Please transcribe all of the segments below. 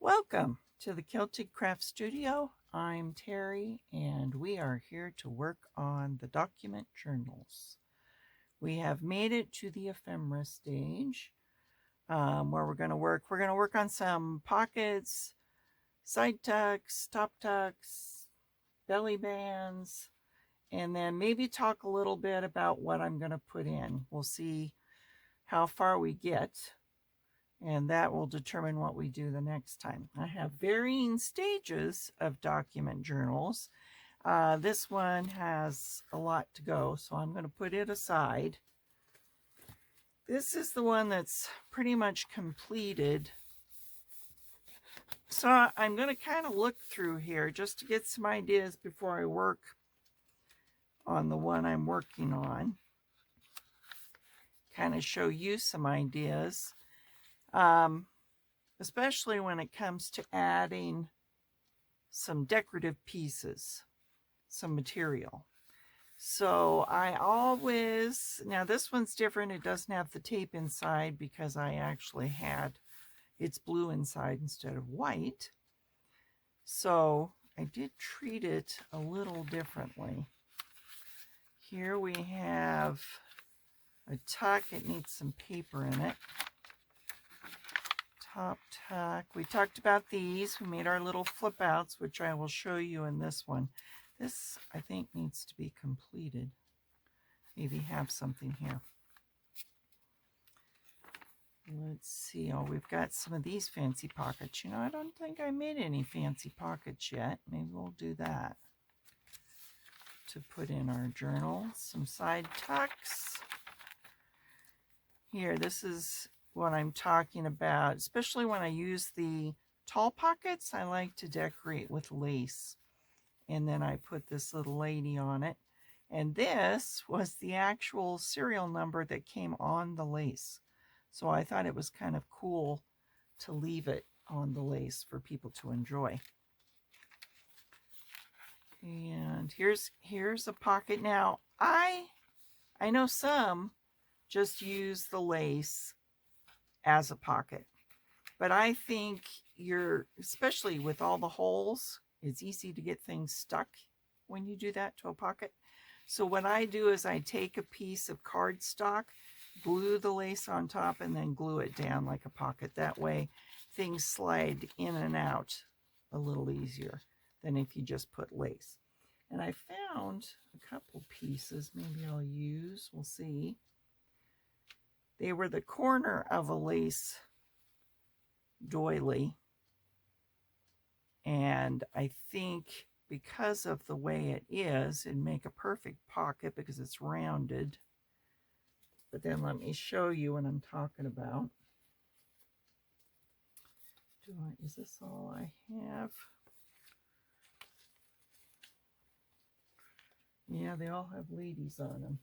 Welcome to the Celtic Craft Studio. I'm Terry, and we are here to work on the document journals. We have made it to the ephemera stage, where we're going to work. We're going to work on some pockets, side tucks, top tucks, belly bands, and then maybe talk a little bit about what I'm going to put in. We'll see how far we get, and that will determine what we do the next time. I have varying stages of document journals. This one has a lot to go, so I'm going to put it aside. This is the one that's pretty much completed. So I'm going to kind of look through here just to get some ideas before I work on the one I'm working on. Kind of show you some ideas. Especially when it comes to adding some decorative pieces, some material. So I always, now this one's different. It doesn't have the tape inside because I actually had, it's blue inside instead of white. So I did treat it a little differently. Here we have a tuck. It needs some paper in it. Top tuck. We talked about these. We made our little flip outs, which I will show you in this one. This, I think, needs to be completed. Maybe have something here. Let's see. Oh, we've got some of these fancy pockets. You know, I don't think I made any fancy pockets yet. Maybe we'll do that to put in our journal. Some side tucks. Here, this is what I'm talking about, especially when I use the tall pockets. I like to decorate with lace, and then I put this little lady on it, and this was the actual serial number that came on the lace, so I thought it was kind of cool to leave it on the lace for people to enjoy. And here's a pocket. Now I know some just use the lace as a pocket, but I think especially with all the holes, it's easy to get things stuck when you do that to a pocket. So what I do is I take a piece of cardstock, glue the lace on top, and then glue it down like a pocket. That way things slide in and out a little easier than if you just put lace. And I found a couple pieces maybe I'll use. We'll see. They were the corner of a lace doily. And I think because of the way it is, it'd make a perfect pocket because it's rounded. But then let me show you what I'm talking about. Is this all I have? Yeah, they all have ladies on them.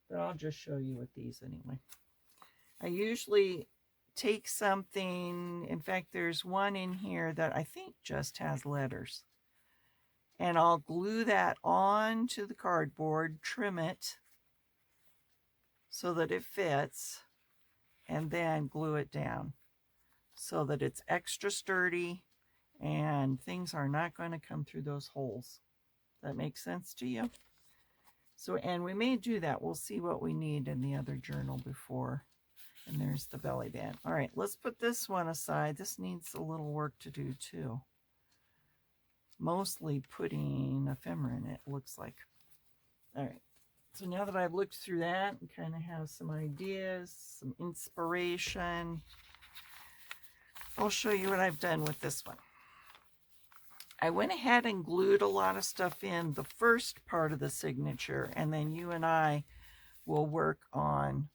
But I'll just show you with these anyway. I usually take something, in fact, there's one in here that I think just has letters. And I'll glue that onto the cardboard, trim it so that it fits, and then glue it down so that it's extra sturdy and things are not going to come through those holes. That makes sense to you? So, and we may do that. We'll see what we need in the other journal before. And there's the belly band. All right, let's put this one aside. This needs a little work to do too. Mostly putting ephemera in it, looks like. All right, so now that I've looked through that and kind of have some ideas, some inspiration, I'll show you what I've done with this one. I went ahead and glued a lot of stuff in the first part of the signature, and then you and I will work on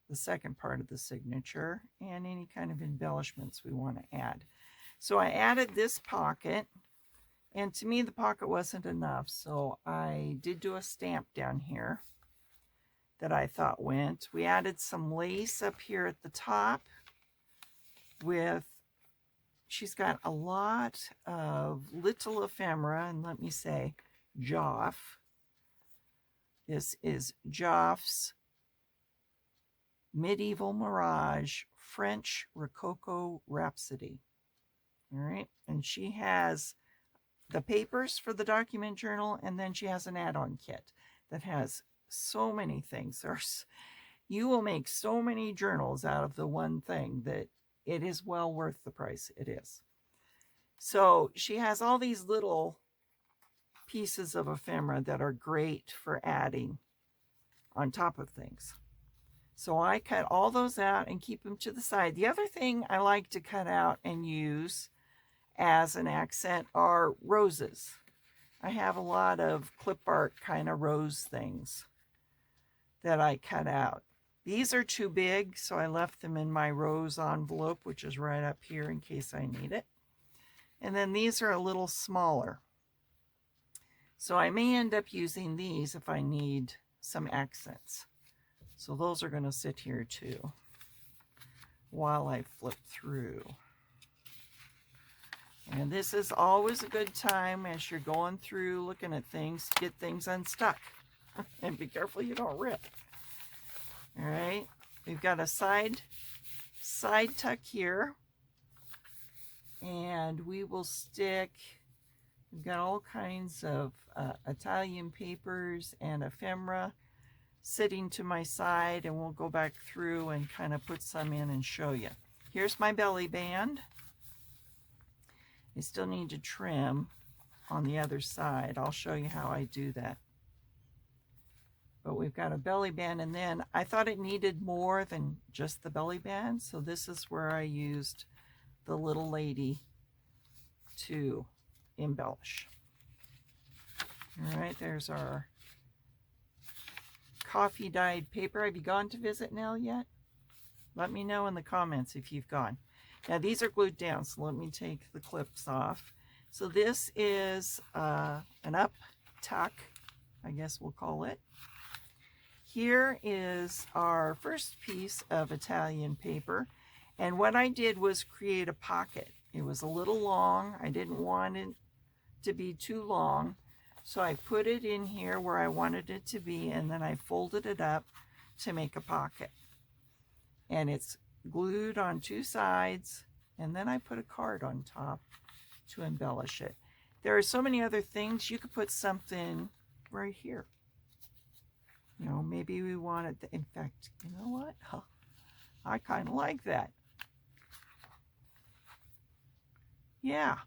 the second part of the signature and any kind of embellishments we want to add. So I added this pocket, and to me the pocket wasn't enough, so I did do a stamp down here that I thought went. We added some lace up here at the top with, she's got a lot of little ephemera, and let me say Joff. This is Joff's Medieval Mirage French Rococo Rhapsody. All right, and she has the papers for the document journal, and then she has an add-on kit that has so many things. You will make so many journals out of the one thing that it is well worth the price it is. So she has all these little pieces of ephemera that are great for adding on top of things. So I cut all those out and keep them to the side. The other thing I like to cut out and use as an accent are roses. I have a lot of clip art kind of rose things that I cut out. These are too big, so I left them in my rose envelope, which is right up here in case I need it. And then these are a little smaller. So I may end up using these if I need some accents. So those are going to sit here too while I flip through. And this is always a good time as you're going through looking at things to get things unstuck. And be careful you don't rip. All right, we've got a side tuck here. And we will stick, we've got all kinds of Italian papers and ephemera sitting to my side, and we'll go back through and kind of put some in and show you. Here's my belly band. I still need to trim on the other side. I'll show you how I do that. But we've got a belly band, and then I thought it needed more than just the belly band, so this is where I used the little lady to embellish. All right, there's our coffee dyed paper. Have you gone to visit Nell yet? Let me know in the comments if you've gone. Now these are glued down, so let me take the clips off. So this is an up tuck, I guess we'll call it. Here is our first piece of Italian paper. And what I did was create a pocket. It was a little long. I didn't want it to be too long. So I put it in here where I wanted it to be, and then I folded it up to make a pocket. And it's glued on two sides, and then I put a card on top to embellish it. There are so many other things. You could put something right here. You know, maybe we wanted, in fact, you know what? Huh, I kind of like that. Yeah,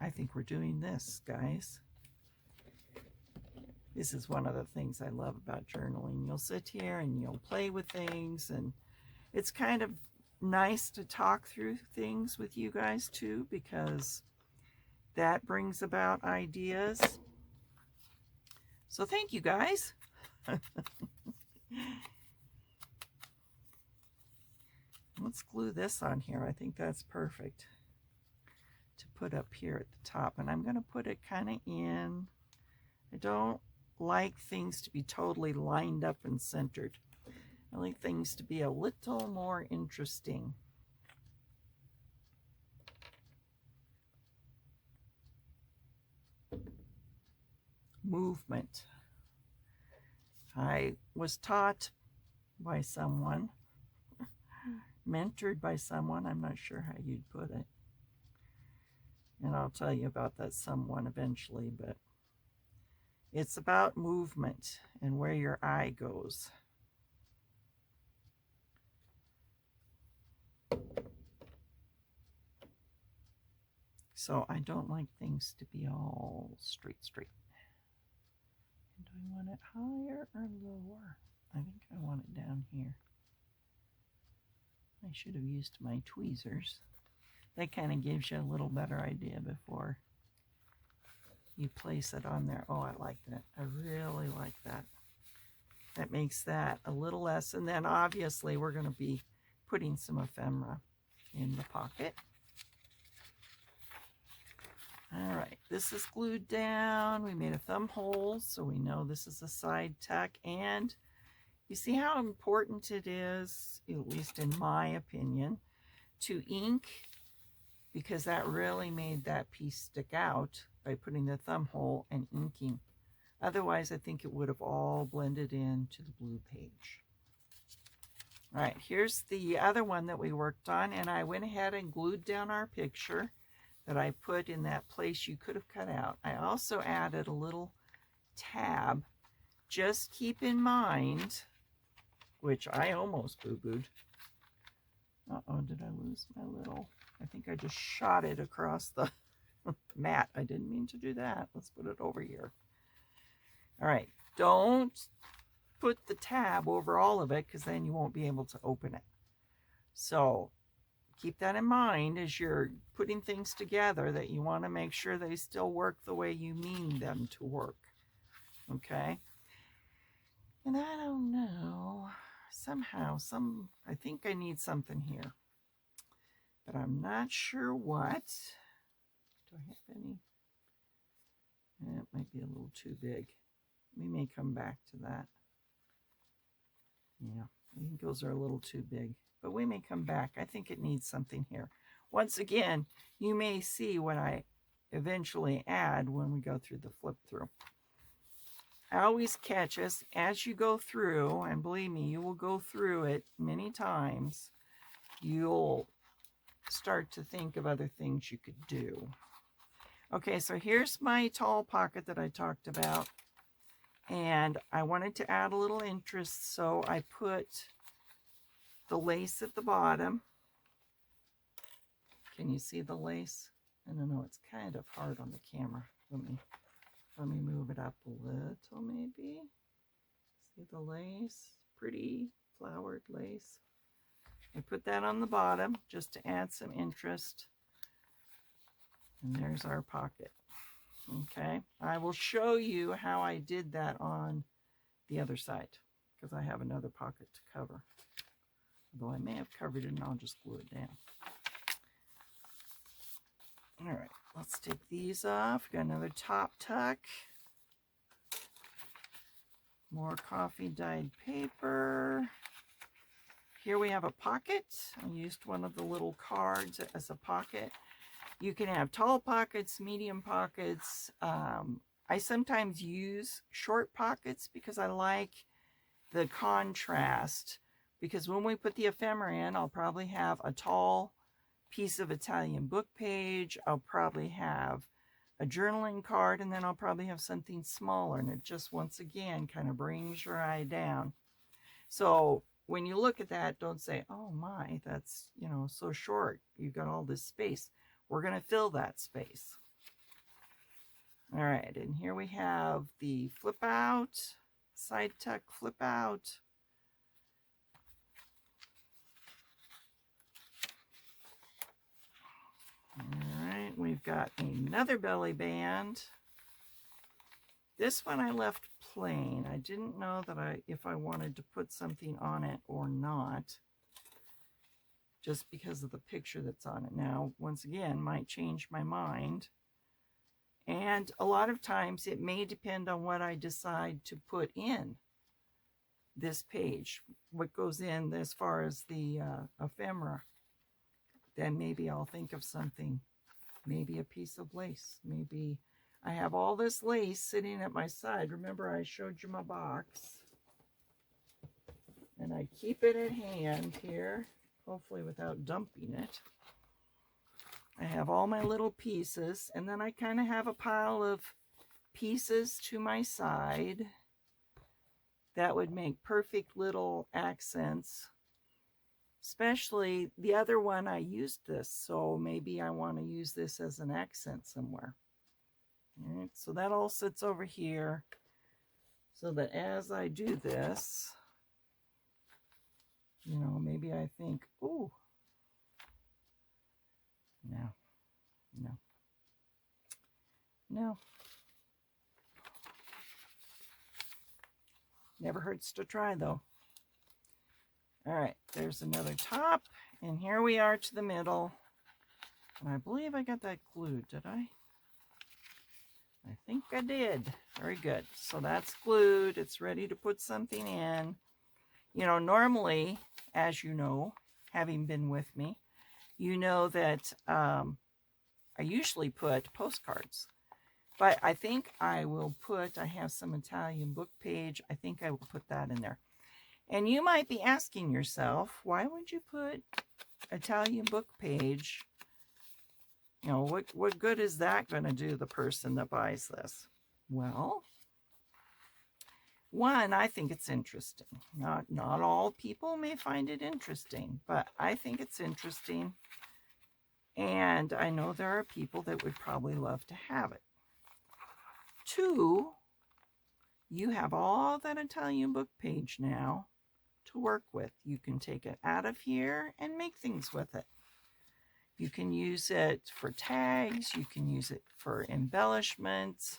I think we're doing this, guys. This is one of the things I love about journaling. You'll sit here and you'll play with things, and it's kind of nice to talk through things with you guys too, because that brings about ideas. So thank you, guys. Let's glue this on here. I think that's perfect to put up here at the top, and I'm going to put it kind of in. I don't like things to be totally lined up and centered. I like things to be a little more interesting. Movement. I was taught by someone, mentored by someone, I'm not sure how you'd put it. And I'll tell you about that someone eventually, but it's about movement and where your eye goes. So I don't like things to be all straight. Do I want it higher or lower? I think I want it down here. I should have used my tweezers. That kind of gives you a little better idea before you place it on there. Oh, I like that. I really like that. That makes that a little less. And then obviously we're going to be putting some ephemera in the pocket. All right, this is glued down. We made a thumb hole, so we know this is a side tuck. And you see how important it is, at least in my opinion, to ink, because that really made that piece stick out by putting the thumb hole and inking. Otherwise, I think it would have all blended into the blue page. All right, here's the other one that we worked on, and I went ahead and glued down our picture that I put in that place you could have cut out. I also added a little tab. Just keep in mind, which I almost boo-booed. Uh-oh, did I lose my little... I think I just shot it across the mat. I didn't mean to do that. Let's put it over here. All right, don't put the tab over all of it because then you won't be able to open it. So keep that in mind as you're putting things together, that you want to make sure they still work the way you mean them to work. Okay? And I don't know, somehow, I think I need something here, but I'm not sure what. Do I have any? It might be a little too big. We may come back to that. Yeah, I think those are a little too big, but we may come back. I think it needs something here. Once again, you may see what I eventually add when we go through the flip through. I always catch us as you go through, and believe me, you will go through it many times. You'll start to think of other things you could do. Okay, so here's my tall pocket that I talked about. And I wanted to add a little interest, so I put the lace at the bottom. Can you see the lace? I don't know, it's kind of hard on the camera. Let me move it up a little, maybe. See the lace? Pretty flowered lace. I put that on the bottom just to add some interest. And there's our pocket. Okay, I will show you how I did that on the other side, because I have another pocket to cover. Although I may have covered it and I'll just glue it down. All right, let's take these off. Got another top tuck. More coffee dyed paper. Here we have a pocket. I used one of the little cards as a pocket. You can have tall pockets, medium pockets. I sometimes use short pockets because I like the contrast. Because when we put the ephemera in, I'll probably have a tall piece of Italian book page. I'll probably have a journaling card, and then I'll probably have something smaller. And it just, once again, kind of brings your eye down. So when you look at that, don't say, oh my, that's, you know, so short. You've got all this space. We're going to fill that space. All right, and here we have the flip out, side tuck flip out. All right, we've got another belly band. This one I left plain. I didn't know that if I wanted to put something on it or not, just because of the picture that's on it. Now, once again, might change my mind. And a lot of times it may depend on what I decide to put in this page, what goes in as far as the ephemera. Then maybe I'll think of something, maybe a piece of lace. Maybe I have all this lace sitting at my side. Remember, I showed you my box. And I keep it at hand here. Hopefully without dumping it. I have all my little pieces, and then I kind of have a pile of pieces to my side that would make perfect little accents. Especially the other one, I used this, so maybe I want to use this as an accent somewhere. All right, so that all sits over here, so that as I do this, you know, maybe I think, ooh, no. Never hurts to try, though. All right, there's another top, and here we are to the middle. And I believe I got that glued, did I? I think I did. Very good. So that's glued. It's ready to put something in. You know, normally, as you know, having been with me, you know that I usually put postcards. But I think I will put, I have some Italian book page. I think I will put that in there. And you might be asking yourself, why would you put Italian book page? You know, what good is that going to do the person that buys this? Well, one, I think it's interesting. Not all people may find it interesting, but I think it's interesting. And I know there are people that would probably love to have it. Two, you have all that Italian book page now to work with. You can take it out of here and make things with it. You can use it for tags. You can use it for embellishments.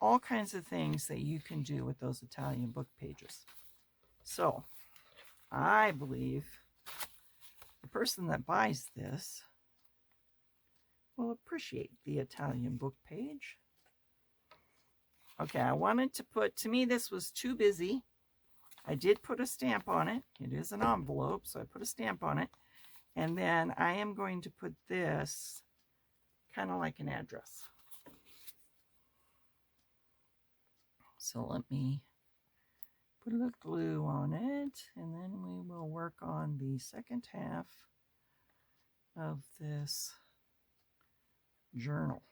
All kinds of things that you can do with those Italian book pages. So, I believe the person that buys this will appreciate the Italian book page. Okay, I wanted to put, to me this was too busy. I did put a stamp on it. It is an envelope, so I put a stamp on it. And then I am going to put this kind of like an address. So let me put a little glue on it, and then we will work on the second half of this journal.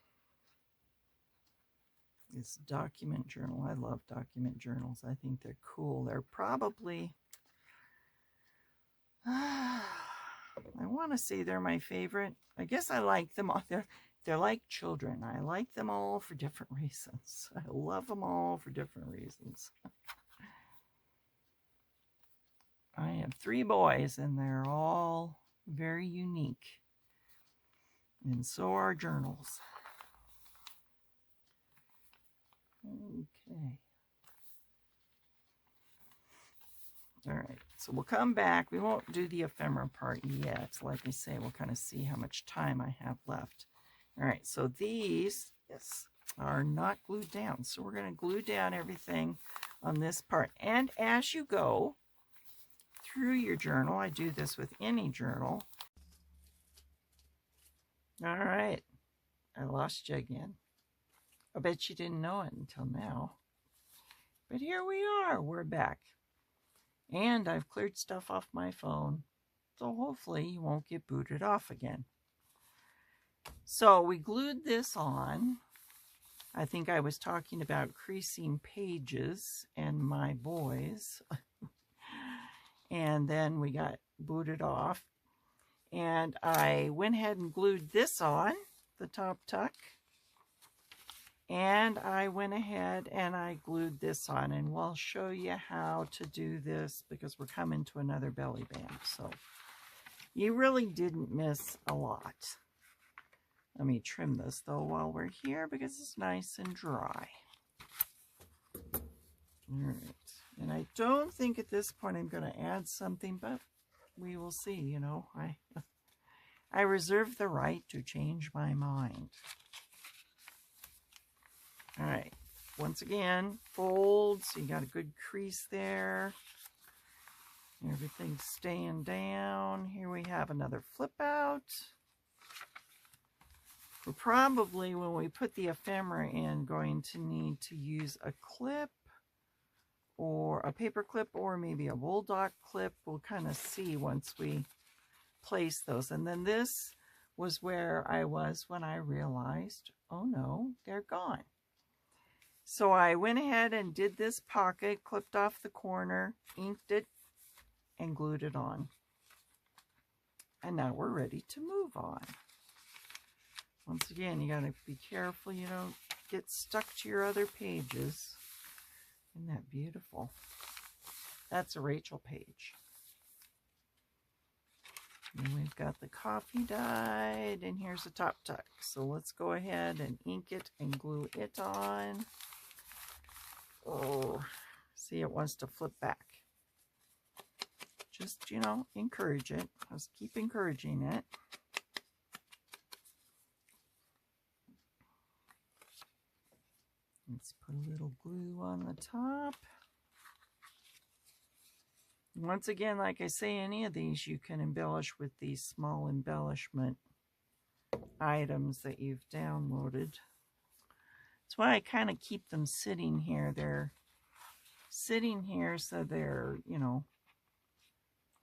This document journal. I love document journals. I think they're cool. They're probably, I want to say they're my favorite. I guess I like them all. They're like children. I like them all for different reasons. I love them all for different reasons. I have 3 boys, and they're all very unique. And so are journals. Okay. All right, so we'll come back. We won't do the ephemera part yet. Like I say, we'll kind of see how much time I have left. All right, so these, yes, are not glued down. So we're going to glue down everything on this part. And as you go through your journal, I do this with any journal. All right, I lost you again. I bet you didn't know it until now. But here we are, we're back. And I've cleared stuff off my phone, so hopefully you won't get booted off again. So we glued this on. I think I was talking about creasing pages and my boys. And then we got booted off. And I went ahead and glued this on, the top tuck. And I went ahead and I glued this on, and we'll show you how to do this because we're coming to another belly band. So you really didn't miss a lot. Let me trim this though while we're here because it's nice and dry. All right, and I don't think at this point I'm going to add something, but we will see. You know, I reserve the right to change my mind. All right, once again, fold, so you got a good crease there. Everything's staying down. Here we have another flip out. We're probably, when we put the ephemera in, going to need to use a clip or a paper clip or maybe a bulldog clip. We'll kind of see once we place those. And then this was where I was when I realized, oh no, they're gone. So I went ahead and did this pocket, clipped off the corner, inked it, and glued it on. And now we're ready to move on. Once again, you got to be careful you don't get stuck to your other pages. Isn't that beautiful? That's a Rachel page. And we've got the coffee dyed, and here's the top tuck. So let's go ahead and ink it and glue it on. Oh, see, it wants to flip back. Just, you know, encourage it. Just keep encouraging it. Let's put a little glue on the top. Once again, like I say, any of these you can embellish with these small embellishment items that you've downloaded. That's why I kind of keep them sitting here. They're sitting here so they're, you know,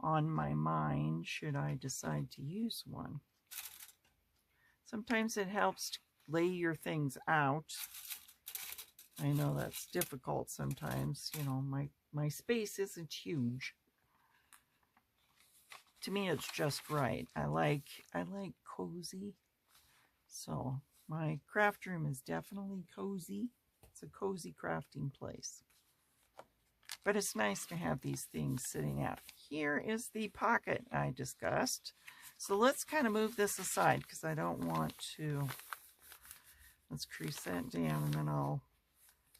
on my mind should I decide to use one. Sometimes it helps to lay your things out. I know that's difficult sometimes. You know, my space isn't huge. To me, it's just right. I like cozy. So my craft room is definitely cozy. It's a cozy crafting place. But it's nice to have these things sitting out. Here is the pocket I discussed. So let's kind of move this aside because I don't want to. Let's crease that down and then I'll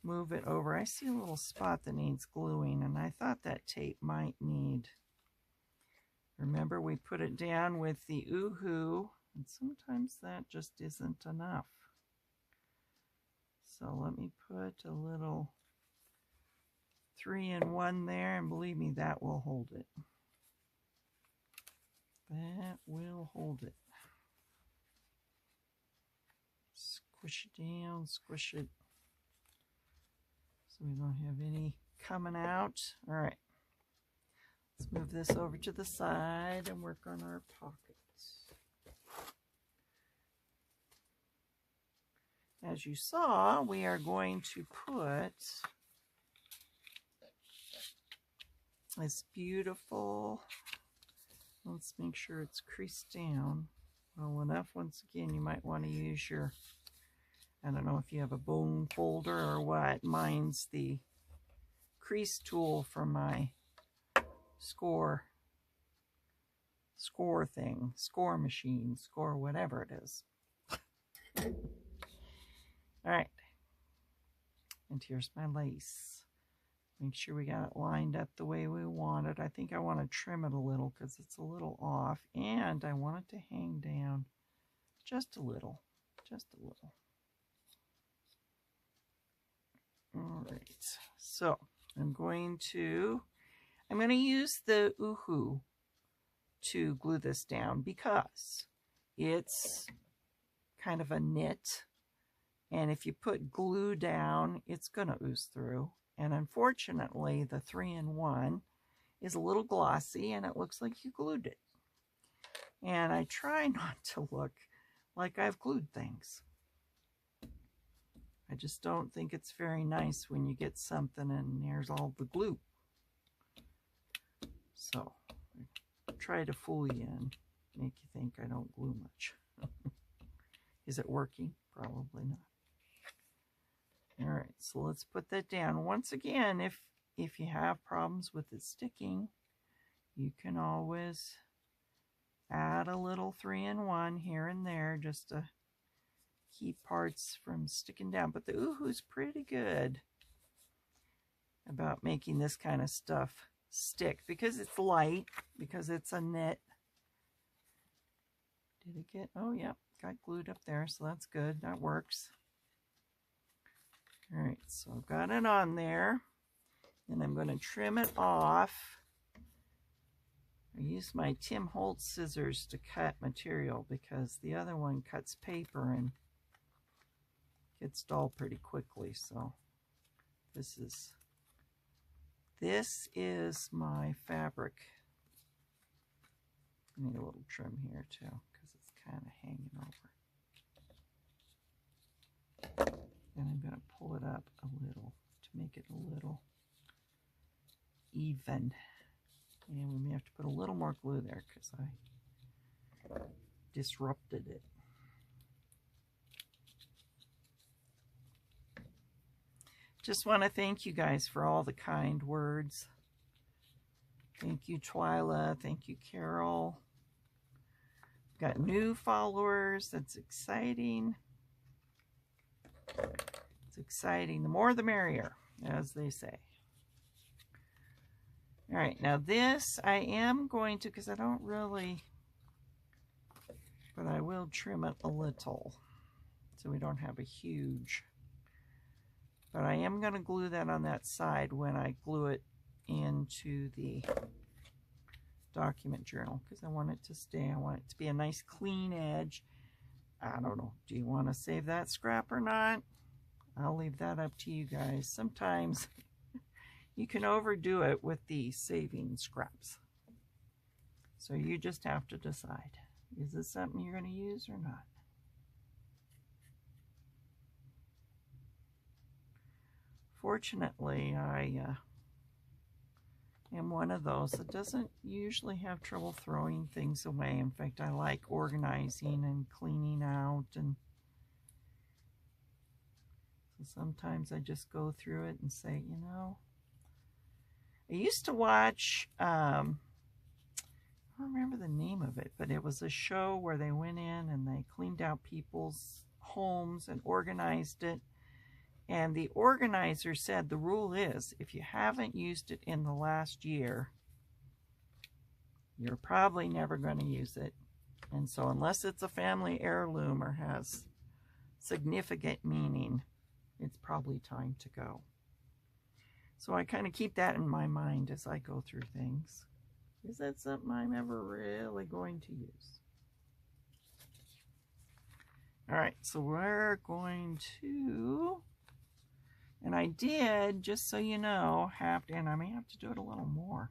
move it over. I see a little spot that needs gluing and I thought that tape might need. Remember, we put it down with the Oohoo, and sometimes that just isn't enough. So let me put a little 3-in-1 there, and believe me, that will hold it. That will hold it. Squish it down, squish it, so we don't have any coming out. All right. Let's move this over to the side and work on our pockets. As you saw, we are going to put this beautiful, let's make sure it's creased down well enough. Once again, you might want to use your, I don't know if you have a bone folder or what. Mine's the crease tool from my score thing, score machine, score whatever it is. All right, and here's my lace. Make sure we got it lined up the way we want it. I think I want to trim it a little because it's a little off, and I want it to hang down just a little, just a little. All right, so I'm going to use the Oohoo to glue this down because it's kind of a knit. And if you put glue down, it's going to ooze through. And unfortunately, the 3-in-1 is a little glossy and it looks like you glued it. And I try not to look like I've glued things. I just don't think it's very nice when you get something and there's all the glue. So I try to fool you and make you think I don't glue much. Is it working? Probably not. All right, so let's put that down. Once again, if you have problems with it sticking, you can always add a little 3-in-1 here and there just to keep parts from sticking down. But the Oohoo's pretty good about making this kind of stuff stick because it's light, because it's a knit. Did it get, oh yeah, got glued up there, so that's good. That works. All right, so I've got it on there, and I'm going to trim it off. I use my Tim Holtz scissors to cut material because the other one cuts paper and gets dull pretty quickly. So this is my fabric. I need a little trim here too because it's kind of hanging over. And I'm going to pull it up a little to make it a little even. And we may have to put a little more glue there because I disrupted it. Just want to thank you guys for all the kind words. Thank you, Twyla. Thank you, Carol. Got new followers. That's exciting. It's exciting. The more the merrier, as they say. All right, now this I am going to, because I don't really, but I will trim it a little so we don't have a huge, but I am going to glue that on that side when I glue it into the document journal because I want it to stay. I want it to be a nice clean edge. I don't know. Do you want to save that scrap or not? I'll leave that up to you guys. Sometimes You can overdo it with the saving scraps. So you just have to decide, is this something you're going to use or not? Fortunately, I am one of those that doesn't usually have trouble throwing things away. In fact, I like organizing and cleaning out, and so sometimes I just go through it and say, you know, I used to watch, I don't remember the name of it, but it was a show where they went in and they cleaned out people's homes and organized it. And the organizer said the rule is, if you haven't used it in the last year, you're probably never going to use it. And so unless it's a family heirloom or has significant meaning, it's probably time to go. So I kind of keep that in my mind as I go through things. Is that something I'm ever really going to use? All right, so we're going to... And I did, just so you know, have to, and I may have to do it a little more.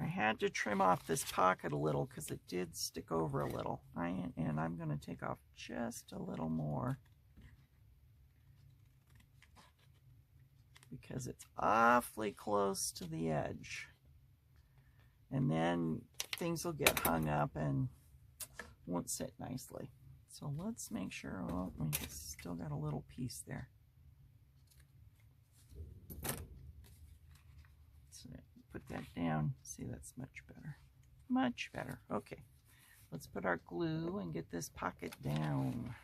I had to trim off this pocket a little because it did stick over a little. And I'm going to take off just a little more because it's awfully close to the edge. And then things will get hung up and won't sit nicely. So let's make sure, oh, we still got a little piece there. Put that down. See, that's much better. Much better. Okay. Let's put our glue and get this pocket down.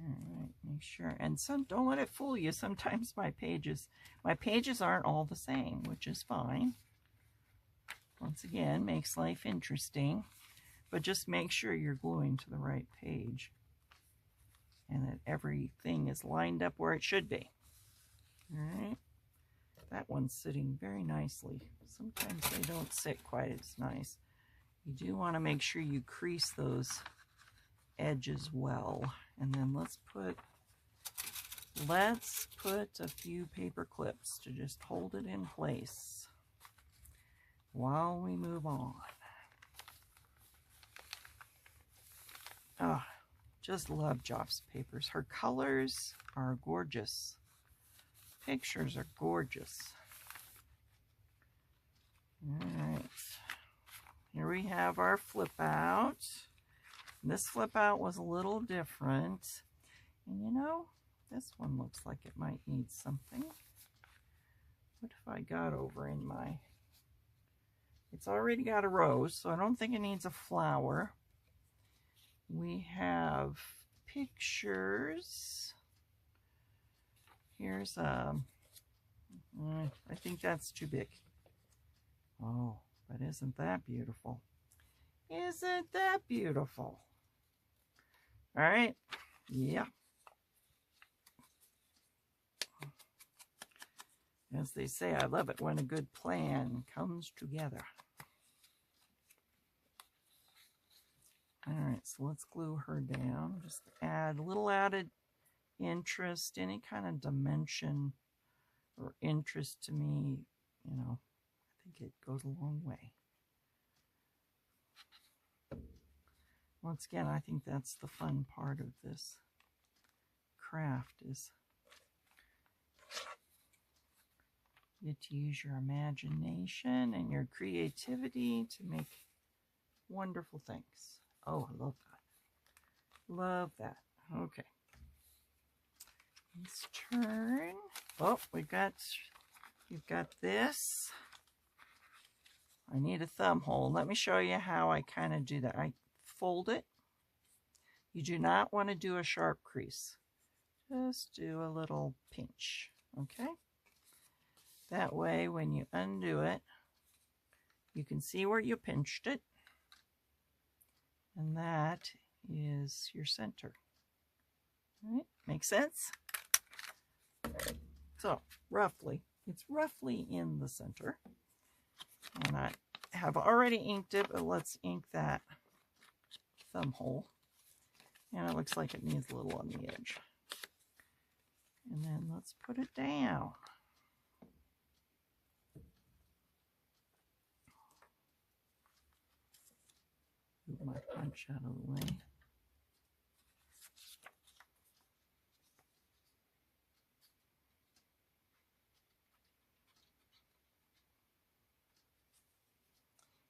Alright, make sure, and don't let it fool you. Sometimes my pages aren't all the same, which is fine. Once again, makes life interesting, but just make sure you're gluing to the right page and that everything is lined up where it should be. Alright, that one's sitting very nicely. Sometimes they don't sit quite as nice. You do want to make sure you crease those edges well. And then let's put a few paper clips to just hold it in place while we move on. Oh, just love Joff's papers. Her colors are gorgeous. Pictures are gorgeous. All right. Here we have our flip out. This flip out was a little different. And you know, this one looks like it might need something. What if I got over in my... It's already got a rose, so I don't think it needs a flower. We have pictures. Here's I think that's too big. Oh, but isn't that beautiful? Isn't that beautiful? All right, yeah. As they say, I love it when a good plan comes together. All right, so let's glue her down. Just add a little added interest, any kind of dimension or interest to me, you know, I think it goes a long way. Once again, I think that's the fun part of this craft is you get to use your imagination and your creativity to make wonderful things. Oh, I love that. Love that. Okay. Let's turn. Oh, you've got this. I need a thumb hole. Let me show you how I kind of do that. I fold it. You do not want to do a sharp crease. Just do a little pinch, okay? That way, when you undo it, you can see where you pinched it. And that is your center. All right, make sense? So roughly, it's roughly in the center. And I have already inked it, but let's ink that thumb hole. And it looks like it needs a little on the edge. And then let's put it down. Move my punch out of the way.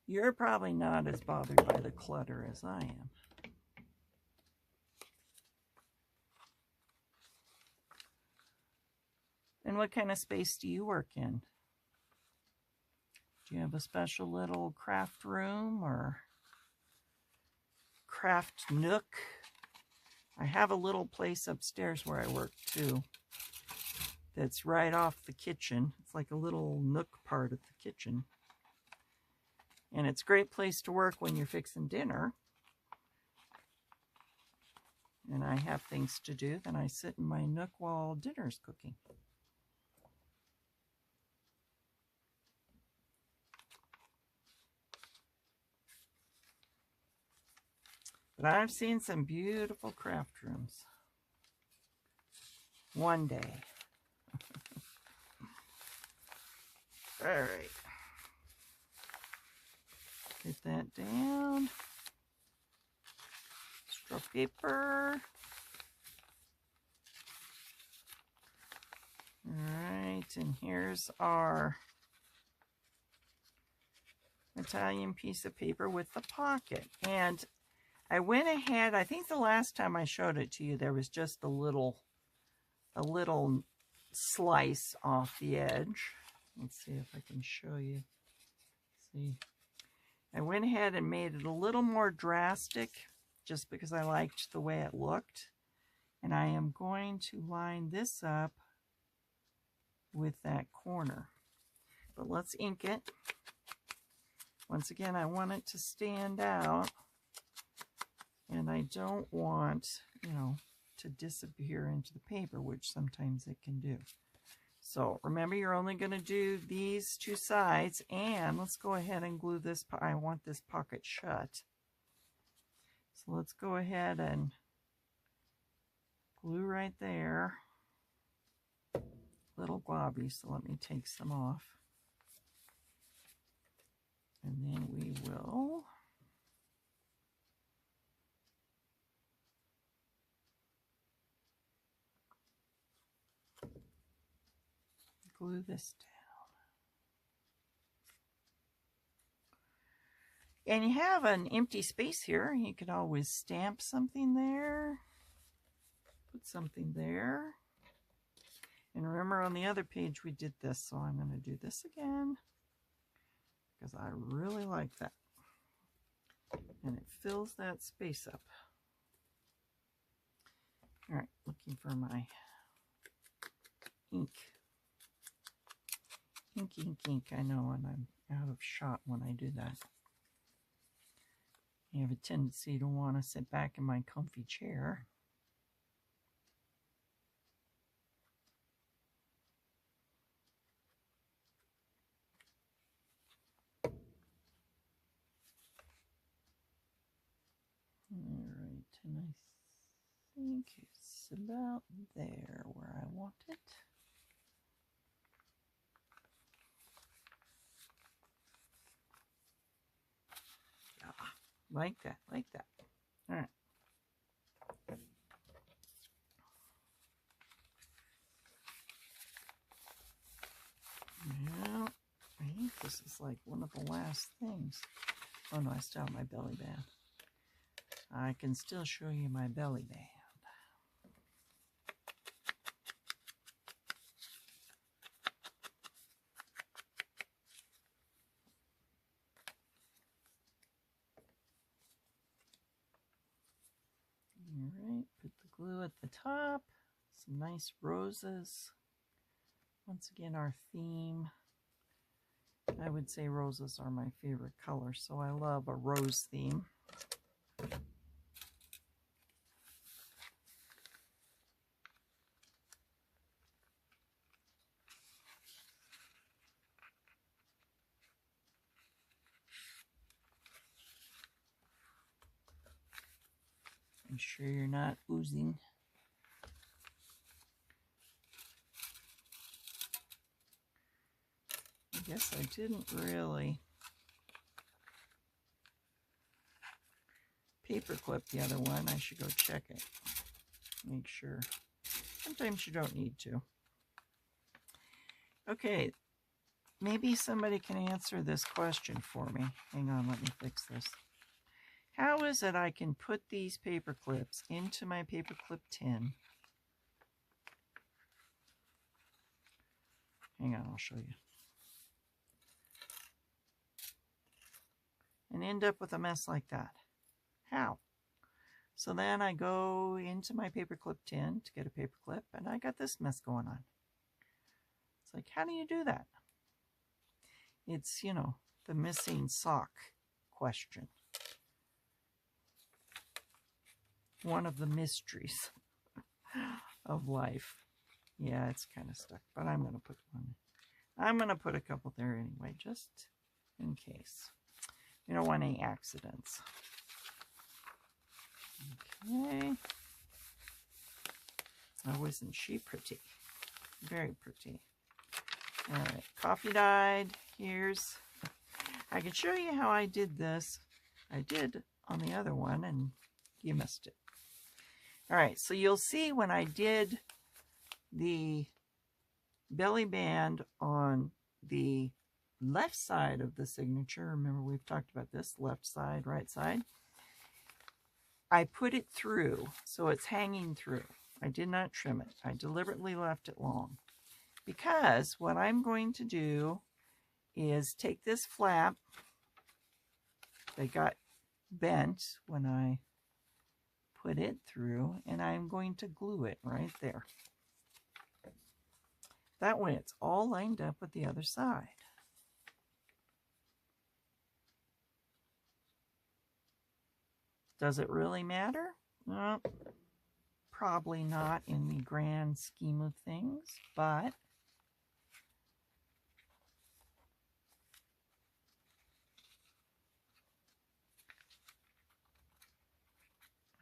You're probably not as bothered by the clutter as I am. And what kind of space do you work in? Do you have a special little craft room or craft nook? I have a little place upstairs where I work too. That's right off the kitchen. It's like a little nook part of the kitchen. And it's a great place to work when you're fixing dinner. And I have things to do. Then I sit in my nook while dinner's cooking. But I've seen some beautiful craft rooms. One day. All right. Get that down. Extra paper. All right, and here's our Italian piece of paper with the pocket. And I went ahead, I think the last time I showed it to you, there was just a little slice off the edge. Let's see if I can show you. See, I went ahead and made it a little more drastic just because I liked the way it looked. And I am going to line this up with that corner. But let's ink it. Once again, I want it to stand out. And I don't want, to disappear into the paper, which sometimes it can do. So remember, you're only going to do these two sides, and let's go ahead and glue this. I want this pocket shut. So let's go ahead and glue right there. Little globby, so let me take some off. And then we will glue this down. And you have an empty space here. You could always stamp something there. Put something there. And remember, on the other page we did this, so I'm going to do this again because I really like that. And it fills that space up. All right, looking for my ink. Ink, ink, ink. I know, and I'm out of shot when I do that. I have a tendency to want to sit back in my comfy chair. All right, and I think it's about there where I want it. Like that, like that. All right. Now, I think this is like one of the last things. Oh no, I still have my belly band. I can still show you my belly band. Alright, put the glue at the top, some nice roses. Once again, our theme. I would say roses are my favorite color, so I love a rose theme. Make sure you're not oozing. I guess I didn't really paperclip the other one. I should go check it. Make sure. Sometimes you don't need to. Okay, maybe somebody can answer this question for me. Hang on, let me fix this. How is it I can put these paper clips into my paperclip tin? Hang on, I'll show you. And end up with a mess like that. How? So then I go into my paperclip tin to get a paperclip, and I got this mess going on. It's like, how do you do that? It's, you know, the missing sock question. One of the mysteries of life. Yeah, it's kind of stuck, but I'm going to put one. I'm going to put a couple there anyway, just in case. You don't want any accidents. Okay. Oh, isn't she pretty? Very pretty. All right, coffee dyed. Here's, I can show you how I did this. I did on the other one, and you missed it. All right, so you'll see when I did the belly band on the left side of the signature, remember we've talked about this, left side, right side, I put it through, so it's hanging through. I did not trim it. I deliberately left it long, because what I'm going to do is take this flap that got bent when I put it through, and I'm going to glue it right there. That way it's all lined up with the other side. Does it really matter? Well, probably not in the grand scheme of things, but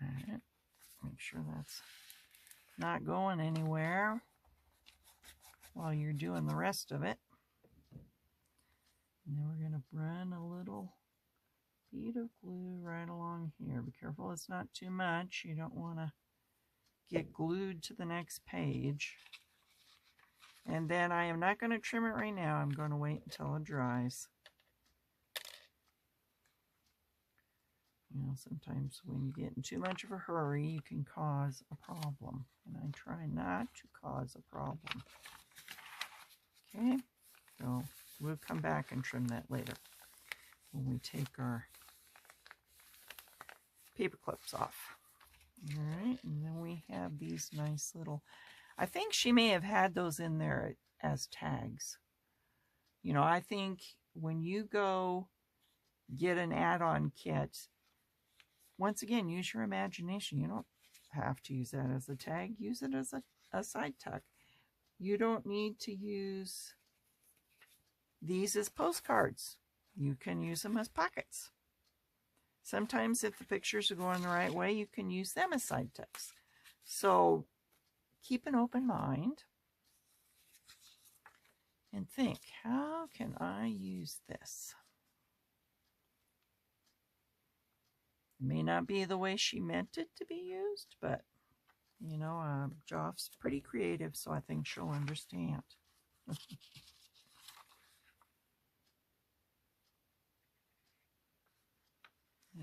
all right, make sure that's not going anywhere while you're doing the rest of it. And then we're going to run a little bead of glue right along here. Be careful it's not too much. You don't want to get glued to the next page. And then I am not going to trim it right now. I'm going to wait until it dries. You know, sometimes when you get in too much of a hurry, you can cause a problem. And I try not to cause a problem. Okay, so we'll come back and trim that later when we take our paper clips off. All right, and then we have these nice little, I think she may have had those in there as tags. You know, I think when you go get an add-on kit, once again, use your imagination. You don't have to use that as a tag. Use it as a side tuck. You don't need to use these as postcards. You can use them as pockets. Sometimes if the pictures are going the right way, you can use them as side tucks. So keep an open mind and think, how can I use this? It may not be the way she meant it to be used, but you know, Joff's pretty creative, so I think she'll understand.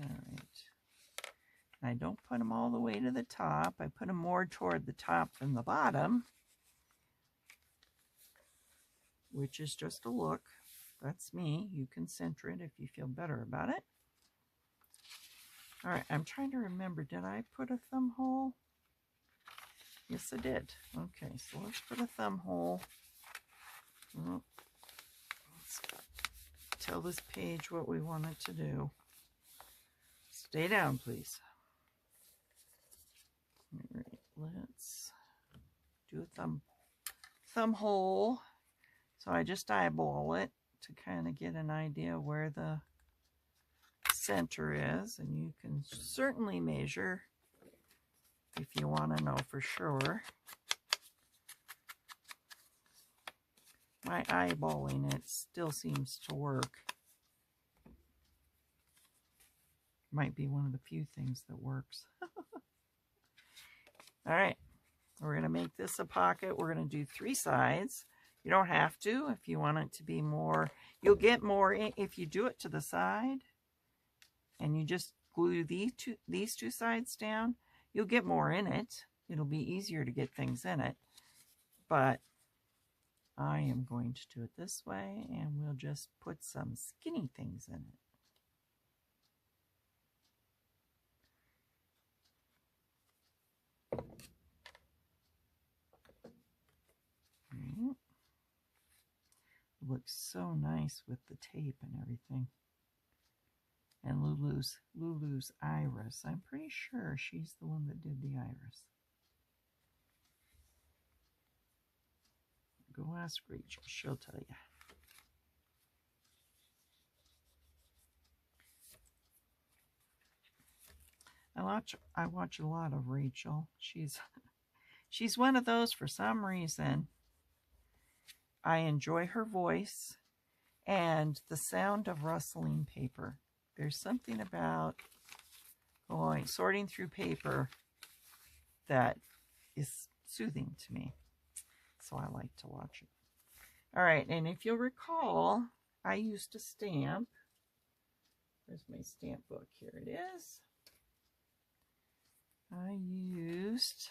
All right. I don't put them all the way to the top. I put them more toward the top than the bottom, which is just a look. That's me. You can center it if you feel better about it. All right, I'm trying to remember, did I put a thumb hole? Yes, I did. Okay, so let's put a thumb hole. Well, let's tell this page what we want it to do. Let's Stay down, please. All right, let's do a thumb hole. So I just eyeball it to kind of get an idea where the center is, and you can certainly measure if you want to know for sure. My eyeballing it still seems to work. Might be one of the few things that works. All right, we're going to make this a pocket. We're going to do 3 sides. You don't have to if you want it to be more. You'll get more if you do it to the side and you just glue these two sides down. You'll get more in it. It'll be easier to get things in it. But I am going to do it this way, and we'll just put some skinny things in it. Right. Looks so nice with the tape and everything. And Lulu's iris. I'm pretty sure she's the one that did the iris. Go ask Rachel, she'll tell you. I watch a lot of Rachel. She's one of those, for some reason. I enjoy her voice and the sound of rustling paper. There's something about sorting through paper that is soothing to me. So I like to watch it. All right, and if you'll recall, I used to stamp. Where's my stamp book? Here it is. I used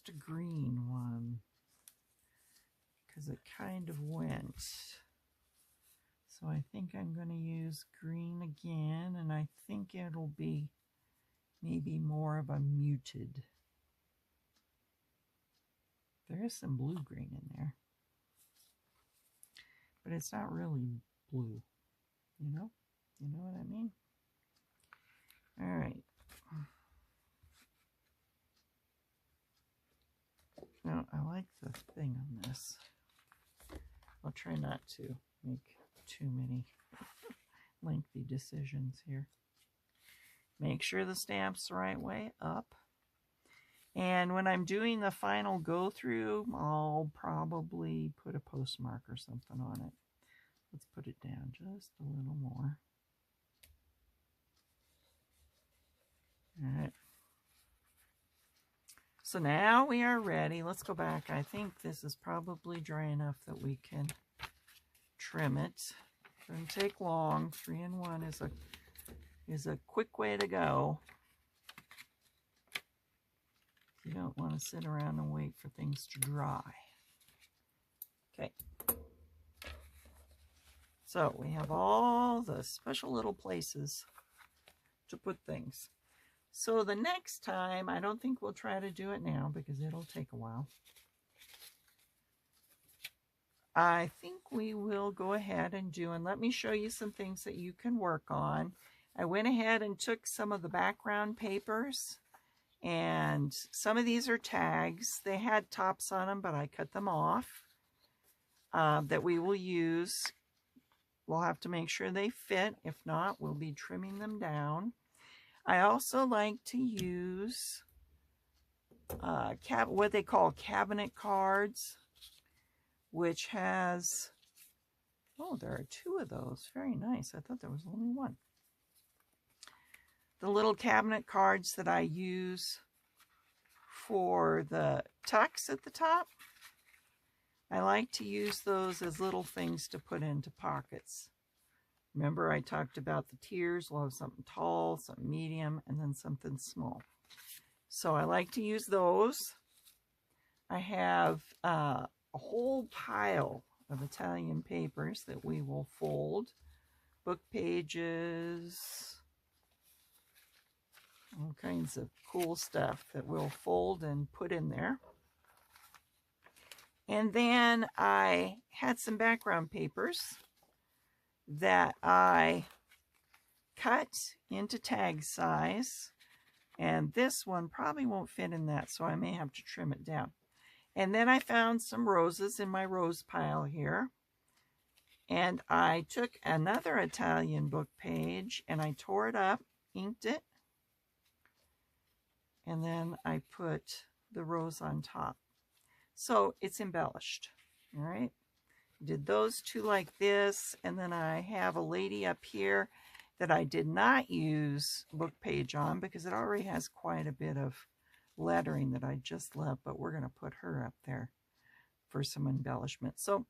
a green one because it kind of went. So I think I'm going to use green again, and I think it'll be maybe more of a muted. There is some blue-green in there, but it's not really blue, you know? You know what I mean? All right. Now, I like the thing on this. I'll try not to make too many lengthy decisions here. Make sure the stamp's the right way up. And when I'm doing the final go through, I'll probably put a postmark or something on it. Let's put it down just a little more. All right. So now we are ready. Let's go back. I think this is probably dry enough that we can trim it. Doesn't take long. 3-in-1 is a quick way to go. You don't want to sit around and wait for things to dry. Okay. So we have all the special little places to put things. So the next time, I don't think we'll try to do it now because it'll take a while. I think we will go ahead and let me show you some things that you can work on. I went ahead and took some of the background papers, and some of these are tags. They had tops on them, but I cut them off that we will use. We'll have to make sure they fit. If not, we'll be trimming them down. I also like to use what they call cabinet cards, which has, oh, there are 2 of those. Very nice. I thought there was only 1. The little cabinet cards that I use for the tucks at the top, I like to use those as little things to put into pockets. Remember, I talked about the tiers. We'll have something tall, something medium, and then something small. So I like to use those. I have a whole pile of Italian papers that we will fold. Book pages, all kinds of cool stuff that we'll fold and put in there. And then I had some background papers that I cut into tag size, and this one probably won't fit in that, so I may have to trim it down. And then I found some roses in my rose pile here, and I took another Italian book page and I tore it up, inked it, and then I put the rose on top. So it's embellished. All right. Did those two like this, and then I have a lady up here that I did not use book page on because it already has quite a bit of lettering that I just love, but we're going to put her up there for some embellishment. So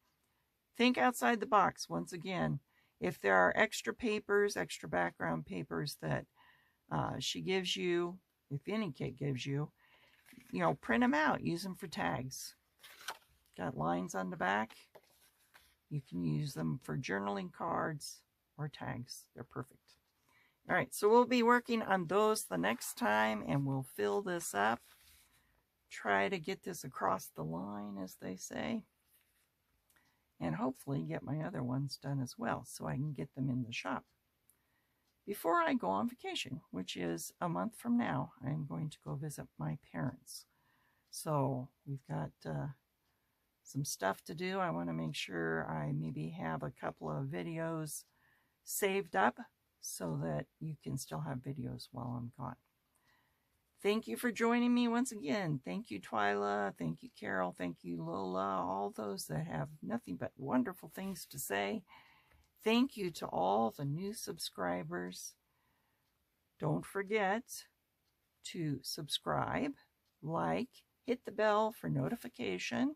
think outside the box. Once again, if there are extra papers, extra background papers that she gives you, if any kit gives you, you know, print them out, use them for tags. Got lines on the back. You can use them for journaling cards or tags. They're perfect. All right, so we'll be working on those the next time, and we'll fill this up. Try to get this across the line, as they say. And hopefully get my other ones done as well, so I can get them in the shop before I go on vacation, which is a month from now. I'm going to go visit my parents. So we've got some stuff to do. I want to make sure I maybe have a couple of videos saved up so that you can still have videos while I'm gone. Thank you for joining me once again. Thank you, Twyla. Thank you, Carol. Thank you, Lola. All those that have nothing but wonderful things to say. Thank you to all the new subscribers. Don't forget to subscribe, like, hit the bell for notification.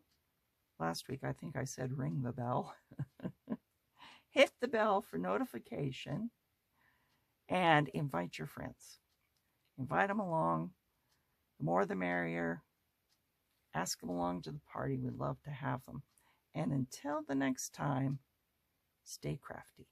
Last week, I think I said ring the bell. Hit the bell for notification and invite your friends. Invite them along. The more the merrier. Ask them along to the party. We'd love to have them. And until the next time, stay crafty.